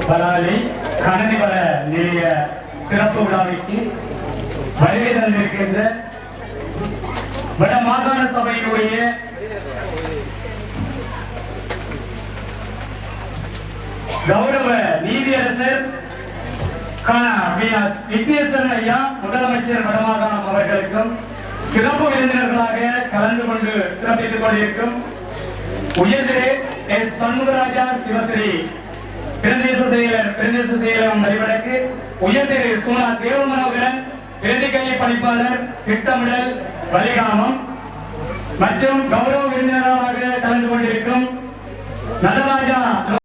பலாலி கணனி வள நிலைய சிறப்பு விழாவிற்கு வருகை தந்திருக்கின்ற வட மாகாண சபையினுடைய கௌரவ நீதியரசர் விக்னேஸ்வரன் ஐயா முதலமைச்சர் வடமாகாணம் அவர்களுக்கும் சிறப்பு விருந்தினர்களாக கலந்து கொண்டு சிறப்பித்துக் கொண்டிருக்கும் உயர்திரு எஸ் சண்முகராஜா சிவஸ்ரீ பிரதேச செயலகம் வழிவடக்கு உயர்திரு சுனா தேவமனோகரன் பிரதிகல்வி பணிப்பாளர் திட்டமிடல் வலிகாமம் மற்றும் கௌரவ விருந்தினராக கலந்து கொண்டிருக்கும் நடராஜா